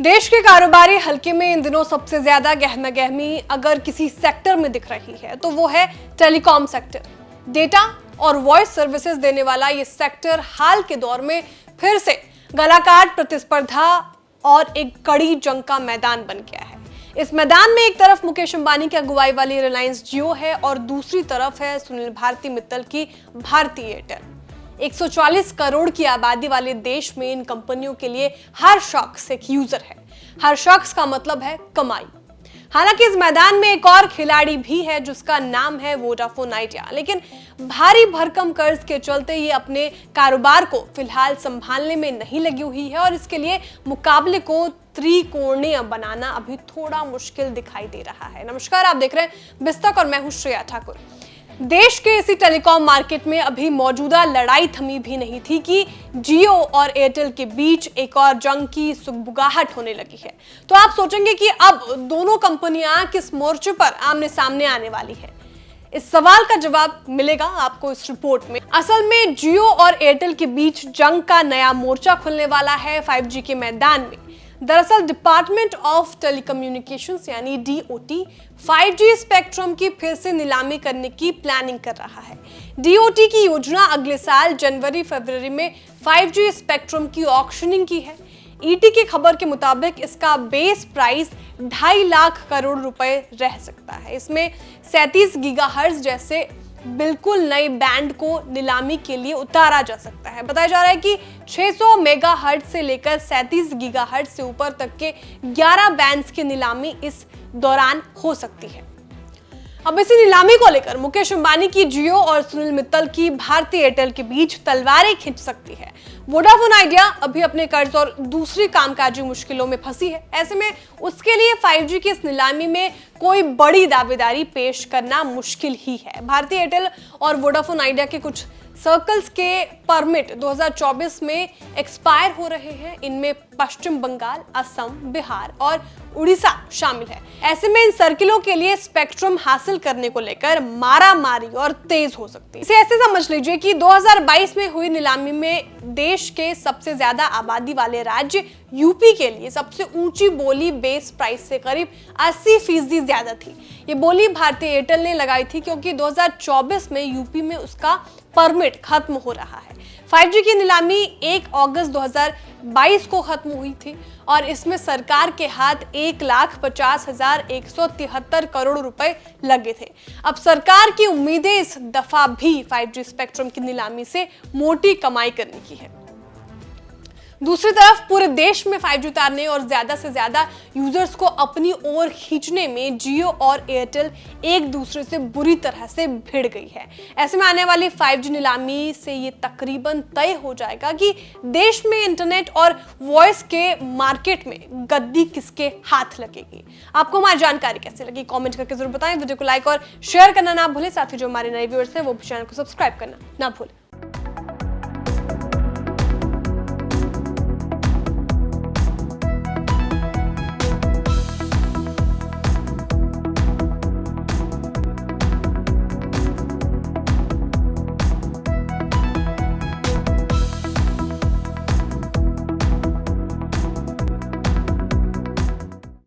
देश के कारोबारी हल्के में इन दिनों सबसे ज्यादा गहमा गहमी अगर किसी सेक्टर में दिख रही है तो वो है टेलीकॉम सेक्टर। डेटा और वॉइस सर्विसेज देने वाला ये सेक्टर हाल के दौर में फिर से गलाकाट प्रतिस्पर्धा और एक कड़ी जंग का मैदान बन गया है। इस मैदान में एक तरफ मुकेश अंबानी की अगुवाई वाली रिलायंस जियो है और दूसरी तरफ है सुनील भारती मित्तल की भारती एयरटेल। 140 करोड़ की आबादी वाले देश में इन कंपनियों के लिए हर शख्स एक यूजर है। हर शख्स का मतलब है कमाई। हालांकि इस मैदान में एक और खिलाड़ी भी है जिसका नाम है वोडाफोन आइडिया, लेकिन भारी भरकम कर्ज के चलते ये अपने कारोबार को फिलहाल संभालने में नहीं लगी हुई है और इसके लिए मुकाबले को त्रिकोणीय बनाना अभी थोड़ा मुश्किल दिखाई दे रहा है। नमस्कार, आप देख रहे हैं बिस्तक और मैं हूं श्रेया ठाकुर। देश के इसी टेलीकॉम मार्केट में अभी मौजूदा लड़ाई थमी भी नहीं थी कि जियो और एयरटेल के बीच एक और जंग की सुगबुगाहट होने लगी है। तो आप सोचेंगे कि अब दोनों कंपनियां किस मोर्चे पर आमने सामने आने वाली है। इस सवाल का जवाब मिलेगा आपको इस रिपोर्ट में। असल में जियो और एयरटेल के बीच जंग का नया मोर्चा खुलने वाला है 5G के मैदान में। दरअसल डिपार्टमेंट ऑफ टेलीकम्युनिकेशंस यानी DOT 5G स्पेक्ट्रम की फिर से नीलामी करने की प्लानिंग कर रहा है। DOT की योजना अगले साल जनवरी-फरवरी में 5G स्पेक्ट्रम की ऑक्शनिंग की है। ET की खबर के मुताबिक इसका बेस प्राइस 2.5 लाख करोड़ रुपए रह सकता है। इसमें 37 गीगाहर्ट्ज जैसे बिल्कुल नए बैंड को नीलामी के लिए उतारा जा सकता है। बताया जा रहा है कि 600 मेगाहर्ट्ज से लेकर 37 गीगाहर्ट्ज से ऊपर तक के 11 बैंड्स की नीलामी इस दौरान हो सकती है। अब इसी नीलामी को लेकर मुकेश अंबानी की जियो और सुनील मित्तल की भारती एयरटेल के बीच तलवारें खिंच सकती है। वोडाफोन आइडिया अभी अपने कर्ज और दूसरी कामकाजी मुश्किलों में फंसी है। ऐसे में उसके लिए 5G की इस नीलामी में कोई बड़ी दावेदारी पेश करना मुश्किल ही है। भारती एयरटेल और वोडाफोन आइडिया के कुछ सर्कल्स के परमिट 2024 में एक्सपायर हो रहे हैं। इनमें पश्चिम बंगाल, असम, बिहार और उड़ीसा शामिल है। ऐसे में इन सर्किलों के लिए स्पेक्ट्रम हासिल करने को लेकर मारामारी और तेज हो सकती है। इसे ऐसे समझ लीजिए कि 2022 में हुई नीलामी में देश के सबसे ज्यादा आबादी वाले राज्य यूपी के लिए सबसे ऊंची बोली बेस प्राइस से करीब 80% ज्यादा थी। ये बोली भारती एयरटेल ने लगाई थी क्योंकि 2024 में यूपी में उसका परमिट खत्म हो रहा है। 5G की नीलामी 1 अगस्त 2022 को खत्म हुई थी और इसमें सरकार के हाथ 1,50,173 करोड़ रुपए लगे थे। अब सरकार की उम्मीदें इस दफा भी 5G स्पेक्ट्रम की नीलामी से मोटी कमाई करने की है। दूसरी तरफ पूरे देश में 5G उतारने और ज्यादा से ज्यादा यूजर्स को अपनी ओर खींचने में जियो और एयरटेल एक दूसरे से बुरी तरह से भिड़ गई है। ऐसे में आने वाली 5G नीलामी से ये तकरीबन तय हो जाएगा कि देश में इंटरनेट और वॉइस के मार्केट में गद्दी किसके हाथ लगेगी। आपको हमारी जानकारी कैसे लगी कमेंट करके जरूर बताएं। वीडियो को लाइक और शेयर करना ना भूलें। साथ ही जो हमारे नए व्यूअर्स हैं वो भी चैनल को सब्सक्राइब करना ना भूलें।